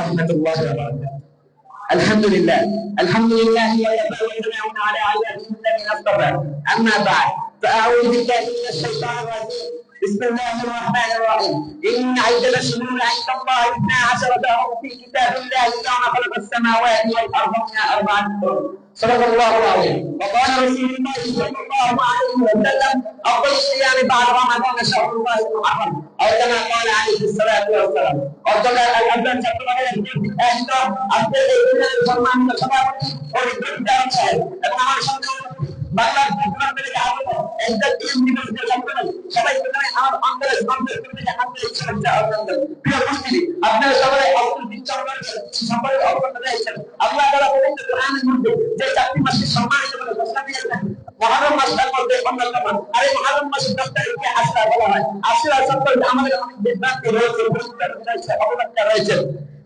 ورحمة الله وبركاته. الحمد لله وكفى وسلام على عباده الذين اصطفى. أما بعد فأعوذ بالله من الشيطان الرجيم. بسم الله الرحمن الرحيم. إن عدة الشهور عند الله 12 شهرا في كتاب الله يوم خلق السماوات والأرض منها 4 حرم. صدق الله العظيم. وقال رسول الله صلى الله عليه وسلم: أفضل الصيام بعد رمضان شهر الله المحرم، أو كما قال عليه الصلاة والسلام. অর্থাৎ একজন ছাত্রবাদের আজকে এই দিনের সম্মানিত সভাপতি ও বিদ্যালয় সাহেব এবং আমার সঙ্গে বাংলার ছাত্রবাদের আগত একটা টিম নির্বাচিত সম্মেলন সবাই প্রথমে আমার অন্তরের সন্দেহ থেকে আন্তরিক শুভেচ্ছা অভিনন্দন। প্রিয় উপস্থিতি, আপনারা সবাই অবশ্যই সম্পর্কে অবগত রয়েছেন। আল্লাহ তাআলা পবিত্র কোরআনের মধ্যে যে 4টি মাসকে সম্মানিত করে ঘোষণা দিয়েছেন, মুহররম মাসের মধ্যে অন্যতম। আর এই মুহররম মাসের দপ্তরকে আশরা বলা হয়। আশরা সম্পর্কে আমাদের অনেক বিভ্রান্তি রয়েছে, অবগত রয়েছে।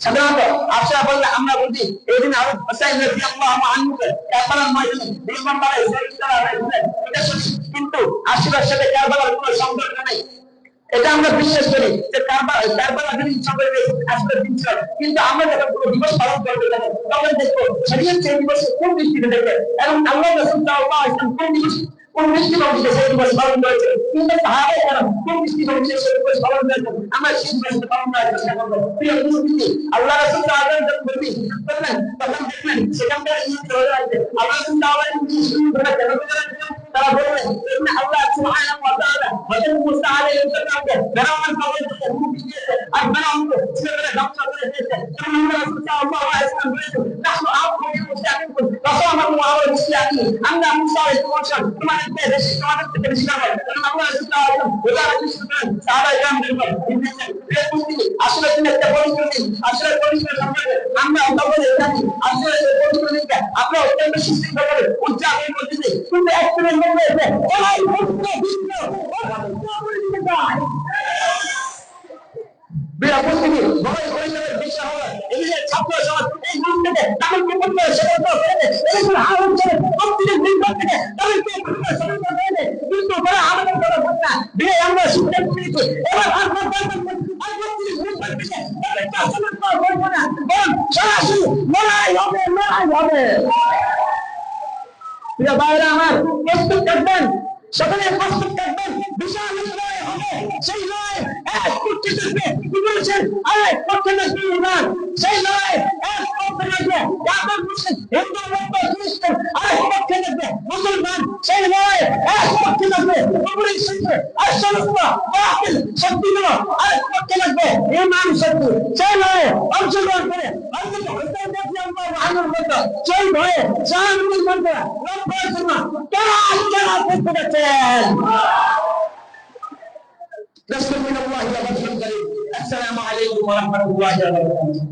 সাধারণত আশরা বললে আমরা বুঝি এই দিন আবু হুসাইন রাদিয়াল্লাহু আনহুকে কারবালার ময়দানে বিমানবালায় শহীদ করা হয়েছে। এটা সত্যি, কিন্তু আশরার সাথে কারবালার কোনো সম্পর্ক নেই। এটা আমরা বিশ্বাস করি যে কারবালা দিন সম্পর্কে আশরার দিন ছিল, কিন্তু আমরা যখন কোনো দিবস পালন করতে যাব তখন দেখবো শরীয়ত সেই দিবসে কোন দৃষ্টিতে দেখবে এবং আল্লাহ রাসূল সাল্লাল্লাহু আলাইহি ওয়াসাল্লাম কোন দৃষ্টিভঙ্গিতে সেই দিবস পালন করেছে, কিন্তু সাহাবায়ে কেরাম কোন দৃষ্টিভঙ্গিতে সেই দিবস পালন করেছেন, আমরা সেই দিবস পালন করার চেষ্টা করব। প্রিয় মুসলিম, আল্লাহ রাসূল সাল্লাল্লাহু আলাইহি ওয়াসাল্লাম বললেন তখন দেখলেন সেখানকার ইমান চলে আসে। আল্লাহ সাল্লাল্লাহু আলাইহি ওয়াসাল্লাম তারা বললেন আল্লাহ সুবহানাহু ওয়া তাআলা হযরত মুসা আলাইহিস সালামকে ফেরাউনের কবর থেকে মুক্তি দিয়েছে আর ফেরাউনকে ছেড়ে ধ্বংস করে দিয়েছে। আল্লাহ রাসূল সাল্লাল্লাহু আলাইহি ওয়াসাল্লাম বলেছেন নাহনু আ'লামু বিল-মুসলিমিন রাসামাহু আলাইহি ওয়াসাল্লাম আমরা মুসা আলাইহিস সালাম তোমাদের থেকে বেশি না হয়। আল্লাহ রাসূল সাল্লাল্লাহু আলাইহি ওয়াসাল্লাম সাহাবায়ে কেরাম আসলে তুমি একটা পবিত্র দিন, আসলে পবিত্র সম্পর্কে আমরা অবগত জানি। আসলে এই পবিত্র দিনকে আমরা অত্যন্ত সুন্দরভাবে উদযাপন করতেছি, কিন্তু একটা মনে হয়েছে ওই পবিত্র দিন বৃহস্পতি বড় পরিবারের বিষয় হলো এই যে ছাত্র সমাজ এই গ্রুপ থেকে তাদেরকে পরিবার সেবা করে এরকম আলোচনা করে প্রত্যেক দিন থেকে তাদেরকে পরিবার সেবা করে, কিন্তু তারা আবেদন করে না বিয়ে আমরা সিদ্ধান্ত নিয়েছি এবার আর আমার প্রস্তুত থাকবেন, সকলে প্রস্তুত থাকবেন। বিশাল লড়াই হবে, সেই লড়াই এক করতে থাকবে বলেছেন আরেক পক্ষে থাকবে ইমান, সেই লড়াই এক পক্ষে থাকবে কাফের মুশরিক হিন্দু বৌদ্ধ খ্রিস্টান, আরেক পক্ষে থাকবে মুসলমান, সেই লড়াই এক পক্ষে থাকবে কবরের সঙ্গে আর সমস্ত বাতিল শক্তিগুলো আরেক পক্ষে থাকবে ইমান শক্তি, সেই লড়াই অংশগ্রহণ করে হযরত হুসাইন রাদিয়াল্লাহু আনহুর মতো সেই ভয়ে জাহান্নামের মধ্যে লম্বা জন্য কারা প্রস্তুত আছেন। نسأل من الله وبركاته. السلام عليكم ورحمة الله وبركاته.